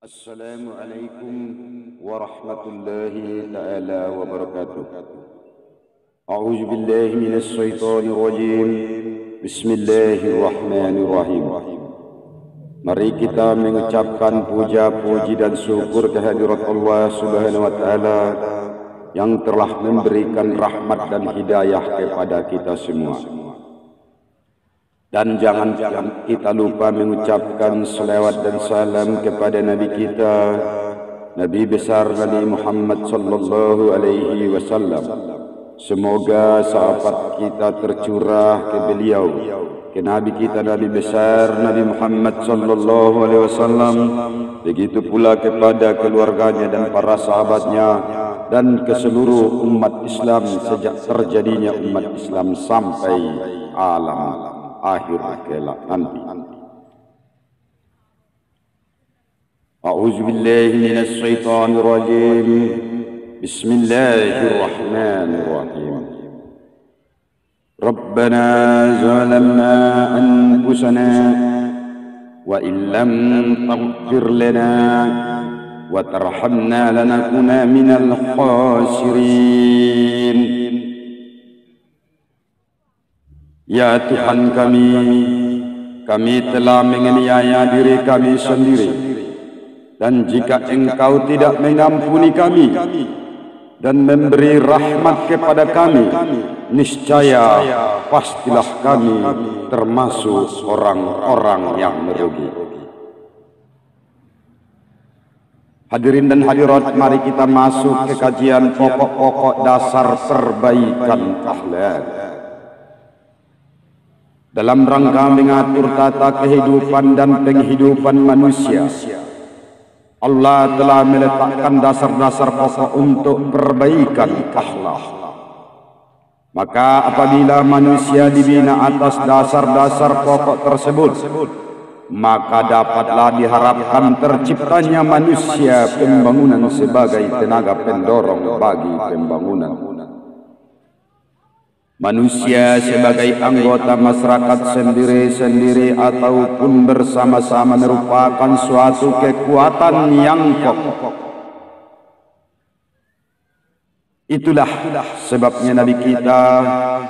Assalamualaikum warahmatullahi ta'ala wabarakatuh. A'udzu billahi minasy syaithanir rajim. Bismillahirrahmanirrahim. Mari kita mengucapkan puja puji dan syukur kehadirat Allah Subhanahu wa taala yang telah memberikan rahmat dan hidayah kepada kita semua. Dan jangan kita lupa mengucapkan salawat dan salam kepada Nabi kita, Nabi besar Nabi Muhammad sallallahu alaihi wasallam. Semoga sahabat kita tercurah ke beliau, ke Nabi kita Nabi besar Nabi Muhammad sallallahu alaihi wasallam, begitu pula kepada keluarganya dan para sahabatnya dan ke seluruh umat Islam sejak terjadinya umat Islam sampai alam akhir kelak nanti. A'udzu billahi minasy syaithanir rajim. Bismillahirrahmanirrahim. Rabbana zalamna anfusana wa illam taghfir lana wa tarhamna lanakuna minal khasirin. Ya Tuhan kami telah menganiaya diri kami sendiri, dan jika Engkau tidak mengampuni kami dan memberi rahmat kepada kami, niscaya pastilah kami termasuk orang-orang yang merugi. Hadirin dan hadirat, mari kita masuk ke kajian pokok-pokok dasar perbaikan akhlak dalam rangka mengatur tata kehidupan dan penghidupan manusia. Allah telah meletakkan dasar-dasar pokok untuk perbaikan akhlak. Maka apabila manusia dibina atas dasar-dasar pokok tersebut, maka dapatlah diharapkan terciptanya manusia pembangunan sebagai tenaga pendorong bagi pembangunan. Manusia sebagai anggota masyarakat sendiri-sendiri ataupun bersama-sama merupakan suatu kekuatan yang kokoh. Itulah sebabnya Nabi kita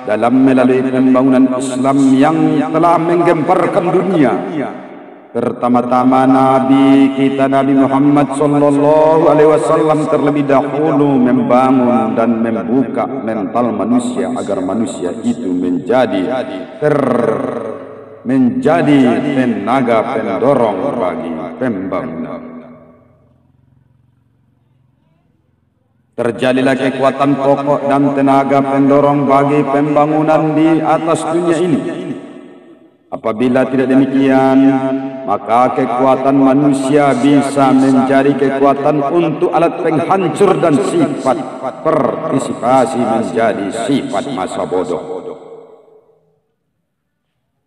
dalam melalui pembangunan Islam yang telah menggemparkan dunia, pertama-tama Nabi kita Nabi Muhammad sallallahu alaihi wasallam terlebih dahulu membangun dan membuka mental manusia agar manusia itu menjadi tenaga pendorong bagi pembangunan. Terjadilah kekuatan pokok dan tenaga pendorong bagi pembangunan di atas dunia ini. Apabila tidak demikian, maka kekuatan manusia bisa menjadi kekuatan untuk alat penghancur dan sifat partisipasi menjadi sifat masa bodoh.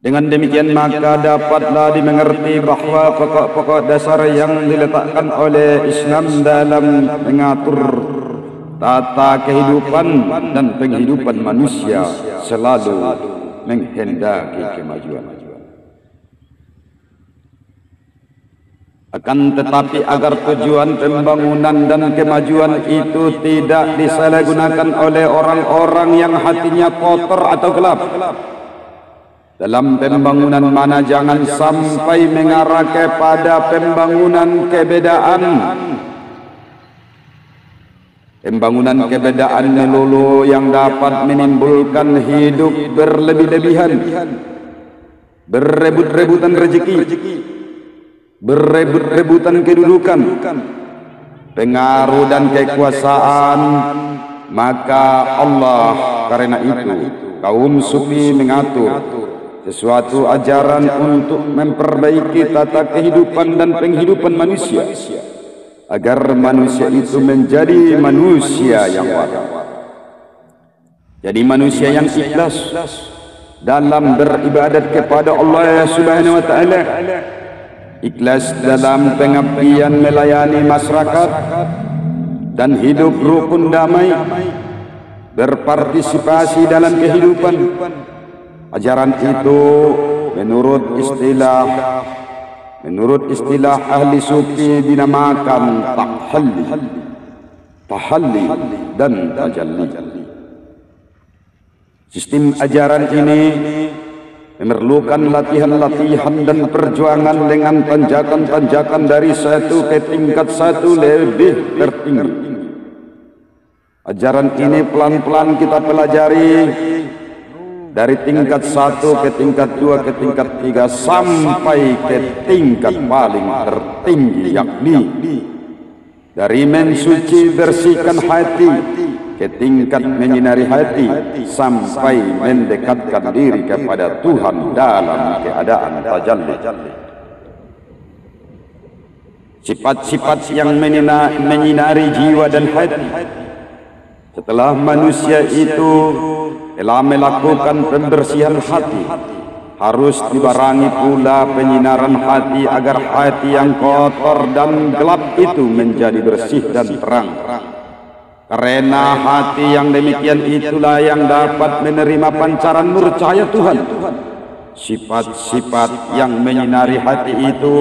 Dengan demikian maka dapatlah dimengerti bahawa pokok-pokok dasar yang diletakkan oleh Islam dalam mengatur tata kehidupan dan penghidupan manusia selalu menghendaki kemajuan. Akan tetapi agar tujuan pembangunan dan kemajuan itu tidak disalahgunakan oleh orang-orang yang hatinya kotor atau gelap, dalam pembangunan mana jangan sampai mengarah kepada pembangunan kebedaan. Pembangunan kebedaan melulu yang dapat menimbulkan hidup berlebih-lebihan, berebut-rebutan rezeki, berebut-rebutan kedudukan, pengaruh dan kekuasaan. Maka Allah karena itu kaum sufi mengatur sesuatu ajaran untuk memperbaiki tata kehidupan dan penghidupan manusia, agar manusia itu menjadi manusia yang waras, jadi manusia yang ikhlas dalam beribadat kepada Allah Subhanahu wa taala, ikhlas dalam pengabdian melayani masyarakat dan hidup rukun damai, berpartisipasi dalam kehidupan. Ajaran itu menurut istilah menurut istilah ahli sufi dinamakan tahalli dan tajalli. Sistem ajaran ini memerlukan latihan-latihan dan perjuangan dengan tanjakan-tanjakan dari satu ke tingkat satu lebih tertinggi. Ajaran ini pelan-pelan kita pelajari dari tingkat 1 ke tingkat 2 ke tingkat 3 sampai ke tingkat paling tertinggi, yakni dari mensuci bersihkan hati ke tingkat menyinari hati sampai mendekatkan diri kepada Tuhan dalam keadaan tajalli. Sifat-sifat yang menyinari jiwa dan hati. Setelah manusia itu telah melakukan pembersihan hati, harus dibarengi pula penyinaran hati agar hati yang kotor dan gelap itu menjadi bersih dan terang. Karena hati yang demikian itulah yang dapat menerima pancaran nur cahaya Tuhan. Sifat-sifat yang menyinari hati itu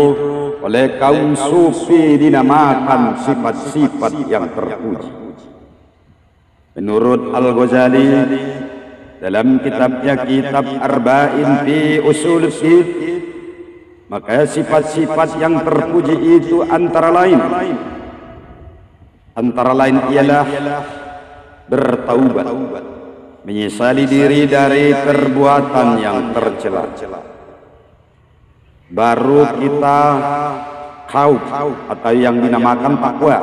oleh kaum sufi dinamakan sifat-sifat yang terpuji. Menurut Al-Ghazali dalam kitabnya Kitab Arba'in fi Usul Fiqh, maka sifat-sifat yang terpuji itu antara lain ialah bertaubat, menyesali diri dari perbuatan yang tercela. Baru kita khauf atau yang dinamakan takwa,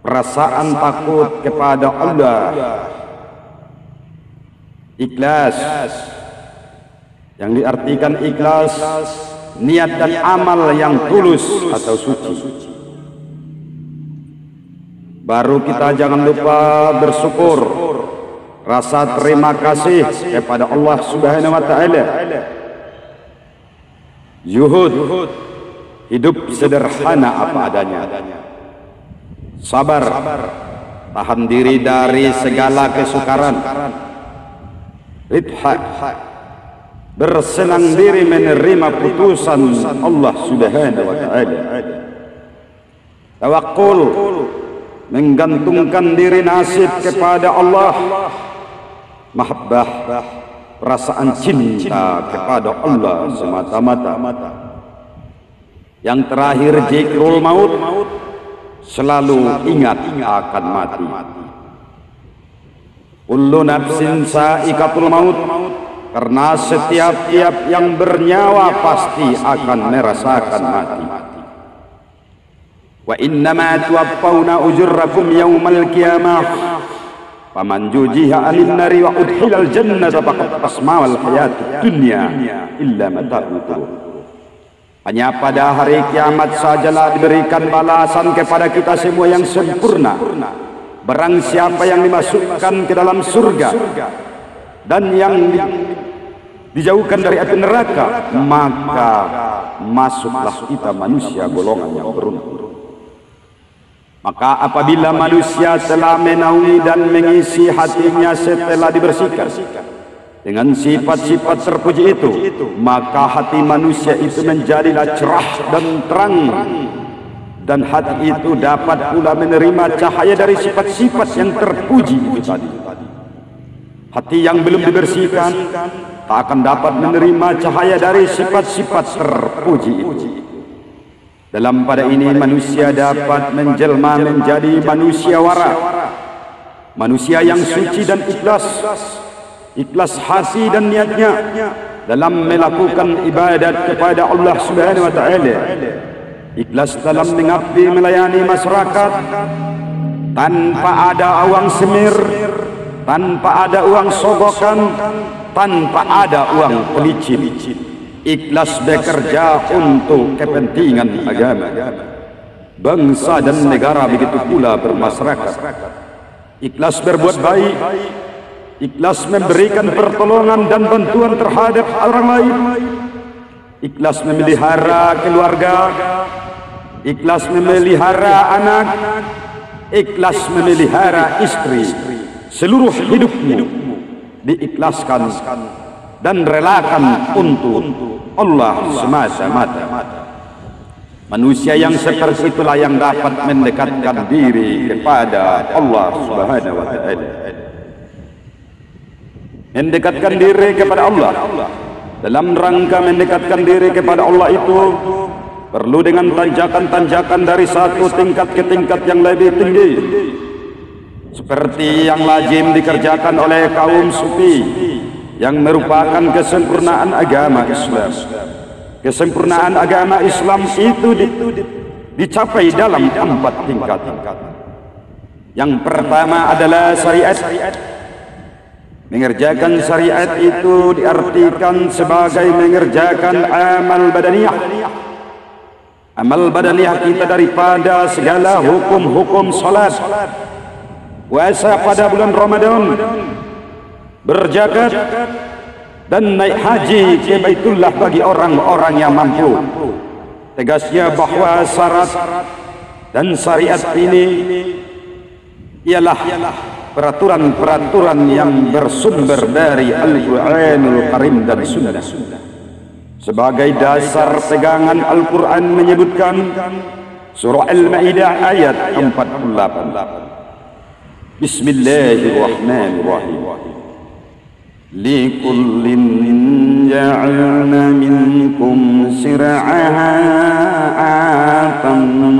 perasaan takut kepada Allah. Ikhlas, yang diartikan ikhlas, niat dan amal yang tulus atau suci. Baru kita jangan lupa bersyukur, rasa terima kasih kepada Allah Subhanahu wa taala. Zuhud, hidup sederhana apa adanya. Sabar, tahan diri dari segala kesukaran. Ridha, bersenang diri menerima putusan Allah Subhanahu wa taala. Tawakkul, menggantungkan diri nasib kepada Allah. Mahabbah, perasaan cinta kepada Allah semata-mata. Yang terakhir zikrul maut, selalu ingat akan mati. Kullu nafsin sa'iqatul maut, karena setiap yang bernyawa pasti akan merasakan mati. Wa innama tuwaffawna ujurakum yawmal qiyamah faman jujiha 'anil nari wa udkhilal jannata faqad asma'al hayatud dunya illa mata'ul ghurur. Hanya pada hari kiamat sajalah diberikan balasan kepada kita semua yang sempurna. Barang siapa yang dimasukkan ke dalam surga dan yang dijauhkan dari api neraka, maka masuklah kita manusia golongan yang beruntung. Maka apabila manusia telah menaungi dan mengisi hatinya setelah dibersihkan dengan sifat-sifat terpuji itu, maka hati manusia itu menjadilah cerah dan terang, dan hati itu dapat pula menerima cahaya dari sifat-sifat yang terpuji itu tadi. Hati yang belum dibersihkan tak akan dapat menerima cahaya dari sifat-sifat terpuji itu. Dalam pada ini manusia dapat menjelma menjadi manusia wara, manusia yang suci dan ikhlas hati dan niatnya dalam melakukan ibadat kepada Allah Subhanahu wa taala. Ikhlas dalam mengabdi melayani masyarakat tanpa ada uang semir, tanpa ada uang sogokan, tanpa ada uang pelicin. Ikhlas bekerja untuk kepentingan agama, bangsa dan negara, begitu pula bermasyarakat. Ikhlas berbuat baik, ikhlas memberikan pertolongan dan bantuan terhadap orang lain, ikhlas memelihara keluarga, ikhlas memelihara anak, ikhlas memelihara istri. Seluruh hidupmu diikhlaskan dan relakan untuk Allah semata-mata. Manusia yang seperti itulah yang dapat mendekatkan diri kepada Allah Subhanahu wa Ta'ala. Mendekatkan diri kepada Allah. Dalam rangka mendekatkan diri kepada Allah itu perlu dengan tanjakan-tanjakan dari satu tingkat ke tingkat yang lebih tinggi, seperti yang lazim dikerjakan oleh kaum sufi yang merupakan kesempurnaan agama Islam. Kesempurnaan agama Islam itu dicapai dalam 4 tingkat. Yang pertama adalah syariat. Mengerjakan syariat itu diartikan sebagai mengerjakan amal badaniyah. Amal badaniyah kita daripada segala hukum-hukum salat, puasa pada bulan Ramadan, berzakat, dan naik haji ke Baitullah bagi orang-orang yang mampu. Tegasnya bahwa syarat dan syariat ini ialah peraturan-peraturan yang bersumber dari Al-Quranul Karim dan Sunnah. Sebagai dasar pegangan Al-Quran menyebutkan surah Al-Ma'idah ayat 48. Bismillahirrahmanirrahim. Likullin ja'alna minkum sir'atan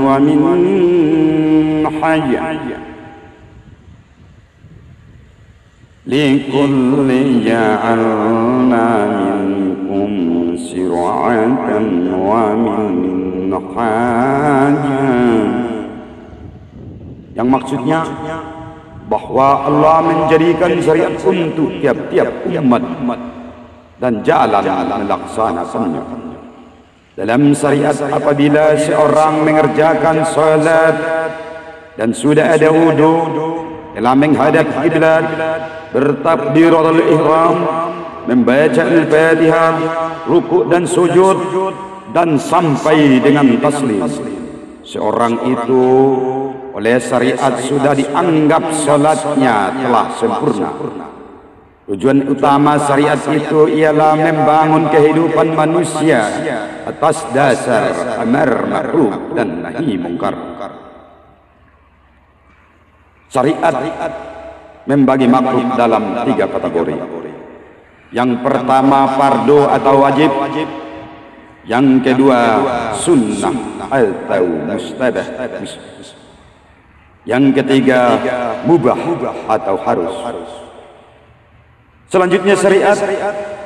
wa minhaja. Likullin ja'alna minkum sir'atan wa minhaja. Yang maksudnya bahwa Allah menjadikan syariat untuk tiap-tiap umat dan jalan melaksanakannya. Dalam syariat, apabila seorang mengerjakan salat dan sudah ada wudu, telah menghadap kiblat, bertakbiratul ihram, membaca al-Fatihah, rukuk dan sujud, dan sampai dengan taslim, seorang itu oleh syariat sudah dianggap salatnya telah sempurna. Tujuan utama syariat itu ialah membangun kehidupan manusia atas dasar amar ma'ruf dan nahi mungkar. Syariat membagi makhluk dalam 3 kategori. Yang pertama fardu atau wajib, yang kedua sunnah atau mustabah, yang ketiga mubah atau harus. Selanjutnya syariat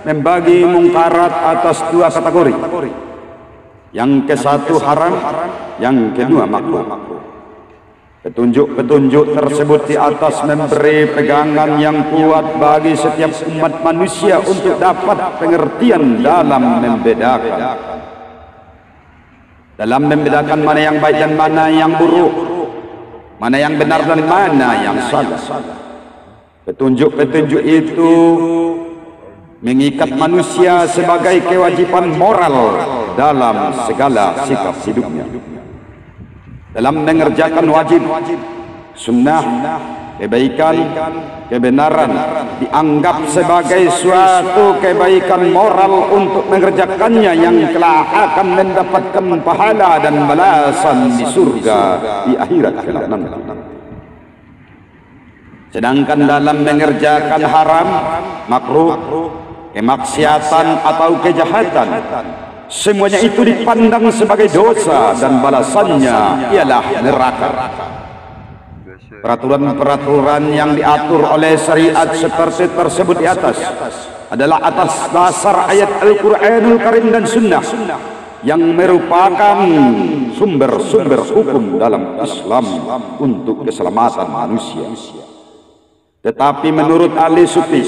membagi mungkarat atas 2 kategori. Yang ke satu haram, yang kedua makruh. Petunjuk-petunjuk tersebut di atas memberi pegangan yang kuat bagi setiap umat manusia untuk dapat pengertian dalam membedakan mana yang baik dan mana yang buruk, mana yang benar dan mana yang salah. Petunjuk-petunjuk itu mengikat manusia sebagai kewajiban moral dalam segala sikap hidupnya. Dalam mengerjakan wajib, sunnah, kebaikan, kebenaran dianggap sebagai suatu kebaikan moral untuk mengerjakannya yang kelak akan mendapatkan pahala dan balasan di surga di akhirat kelak nanti. Sedangkan dalam mengerjakan haram, makruh, kemaksiatan atau kejahatan, semuanya itu dipandang sebagai dosa dan balasannya ialah neraka. Peraturan-peraturan yang diatur oleh syariat seperti tersebut di atas adalah atas dasar ayat Al-Quranul Karim dan Sunnah yang merupakan sumber-sumber hukum dalam Islam untuk keselamatan manusia. Tetapi menurut ahli sufi,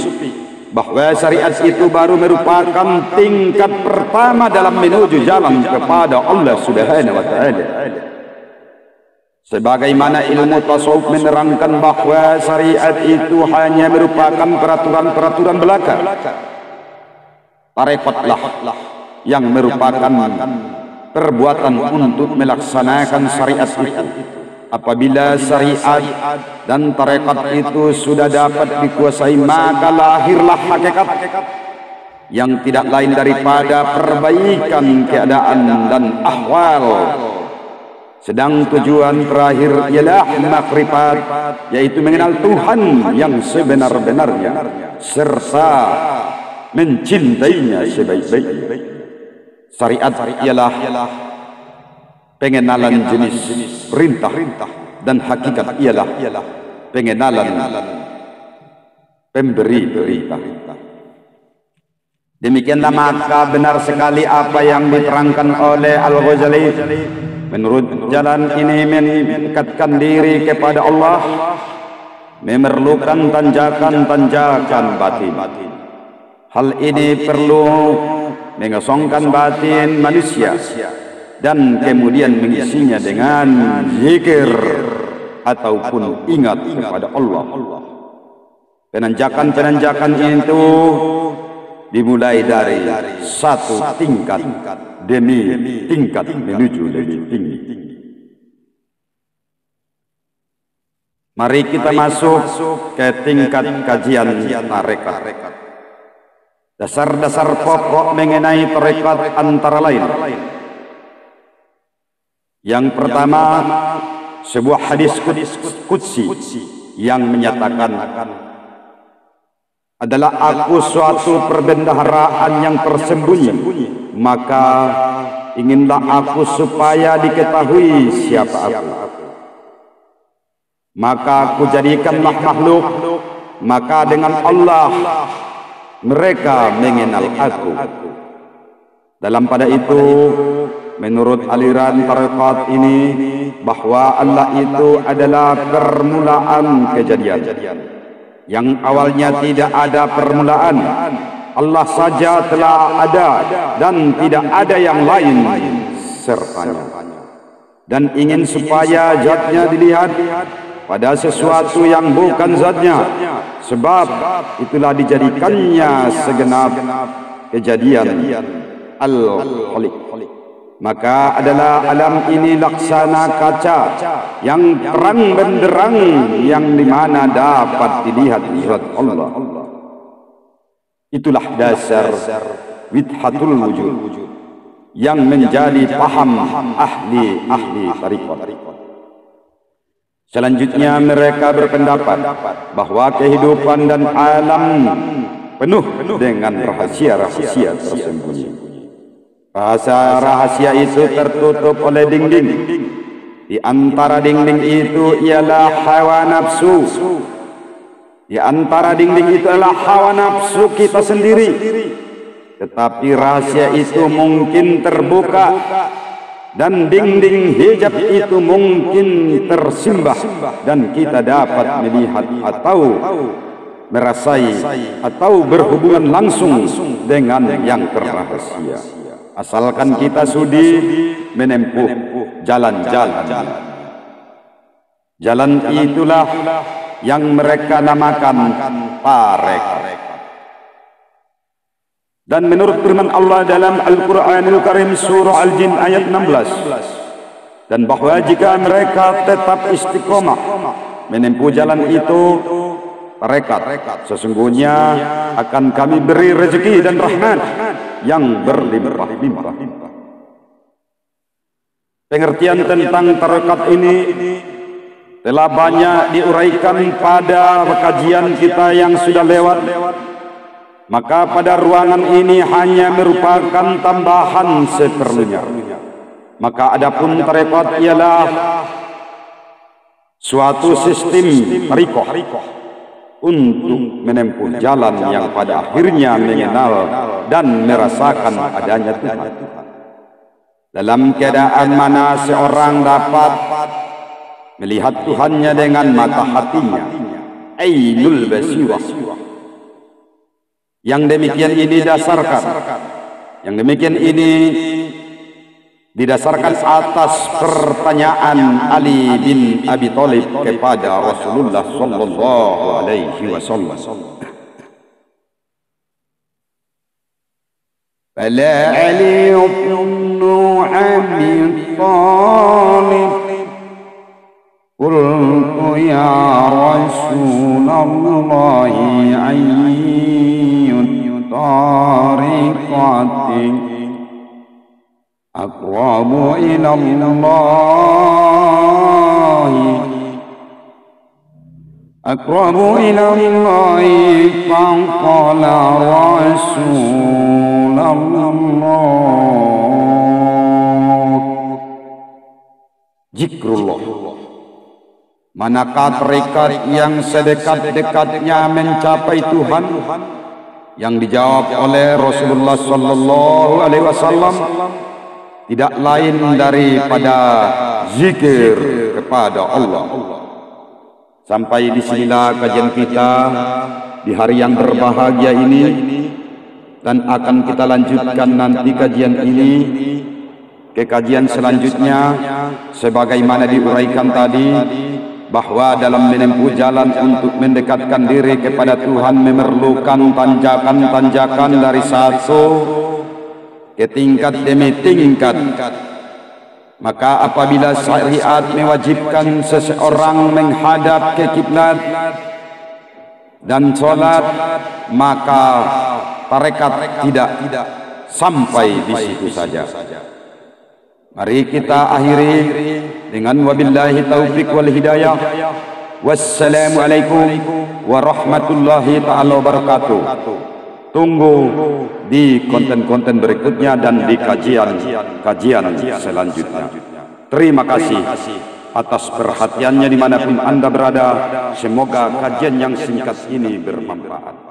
bahwa syariat itu baru merupakan tingkat pertama dalam menuju jalan kepada Allah Subhanahu wa Ta'ala. Sebagaimana ilmu tasawuf menerangkan bahwa syariat itu hanya merupakan peraturan-peraturan belaka. Tarekatlah yang merupakan perbuatan untuk melaksanakan syariat itu. Apabila syariat dan tarekat itu sudah dapat dikuasai, maka lahirlah hakikat yang tidak lain daripada perbaikan keadaan dan ahwal. Sedang tujuan terakhir ialah makrifat, yaitu mengenal Tuhan yang sebenar-benarnya serta mencintainya sebaik-baiknya. Syariat ialah pengenalan jenis perintah dan hakikat ialah pengenalan pemberi perintah. Demikianlah maka benar sekali apa yang diterangkan oleh Al-Ghazali. Menurut jalan ini mendekatkan diri kepada Allah memerlukan tanjakan-tanjakan batin. Hal ini perlu mengosongkan batin manusia dan kemudian mengisinya dengan zikir ataupun ingat kepada Allah. Penanjakan-penanjakan itu dimulai dari satu tingkat demi tingkat menuju lebih tinggi. Mari kita masuk ke tingkat kajian tarekat. Dasar-dasar pokok mengenai tarekat antara lain. Yang pertama, sebuah hadis qudsi yang menyatakan adalah aku suatu perbendaharaan yang tersembunyi, maka inginlah aku supaya diketahui siapa aku. Maka aku jadikanlah makhluk, maka dengan Allah mereka mengenal aku. Dalam pada itu, menurut aliran tarekat ini, bahwa Allah itu adalah permulaan kejadian. Yang awalnya tidak ada permulaan, Allah saja telah ada dan tidak ada yang lain sertanya. Dan ingin supaya zatnya dilihat pada sesuatu yang bukan zatnya, sebab itulah dijadikannya segenap kejadian al-khaliq. Maka adalah alam ini laksana kaca yang terang benderang, yang dimana dapat dilihat zat Allah. Itulah dasar widhatul wujud yang menjadi paham ahli tarekat. Selanjutnya mereka berpendapat bahwa kehidupan dan alam penuh dengan rahasia-rahasia tersembunyi. Rahasia itu tertutup oleh dinding. Di antara dinding itu ialah hawa nafsu. Di antara dinding itu adalah hawa nafsu kita sendiri. Tetapi rahasia itu mungkin terbuka, dan dinding hijab itu mungkin tersimbah, dan kita dapat melihat atau merasai atau berhubungan langsung dengan yang terrahasia. Asalkan kita sudi menempuh jalan-jalan. Jalan itulah yang mereka namakan tarekat. Dan menurut firman Allah dalam Al-Quranul Karim surah Al-Jin ayat 16, dan bahwa jika mereka tetap istiqomah menempuh jalan itu, tarekat, sesungguhnya akan kami beri rezeki dan rahmat yang berlimpah-limpah. Pengertian tentang tarekat ini telah banyak diuraikan pada kajian kita yang sudah lewat. Maka pada ruangan ini hanya merupakan tambahan seperlunya. Maka adapun tarekat ialah suatu sistem tarikoh untuk menempuh jalan yang pada akhirnya mengenal dan merasakan adanya Tuhan. Dalam keadaan mana seorang dapat melihat Tuhannya dengan mata hatinya, ainul basirah. Yang demikian ini didasarkan atas pertanyaan Ali bin Abi Thalib kepada Rasulullah sallallahu alaihi wasallam. Fala Ali ibn Abi Thalib qultu ya Rasulullah ayyut tariqati aqrabu ila Allah faqala Rasulullah. Zikrullah, manakah tarekat yang sedekat-dekatnya mencapai Tuhan? Yang dijawab oleh Rasulullah sallallahu alaihi wasallam tidak lain daripada zikir kepada Allah. Sampai di sinilah kajian kita di hari yang berbahagia ini, dan akan kita lanjutkan nanti kajian ini ke kajian selanjutnya, sebagaimana diuraikan tadi, bahwa dalam menempuh jalan untuk mendekatkan diri kepada Tuhan memerlukan tanjakan-tanjakan dari satu ke tingkat demi tingkat. Maka apabila syariat mewajibkan seseorang menghadap ke kiblat dan sholat, maka tarekat tidak sampai di situ saja. Mari kita akhiri dengan wabillahi taufiq wal hidayah. Wassalamualaikum warahmatullahi ta'ala wabarakatuh. Tunggu di konten-konten berikutnya dan di kajian selanjutnya. Terima kasih atas perhatiannya dimanapun Anda berada. Semoga kajian yang singkat ini bermanfaat.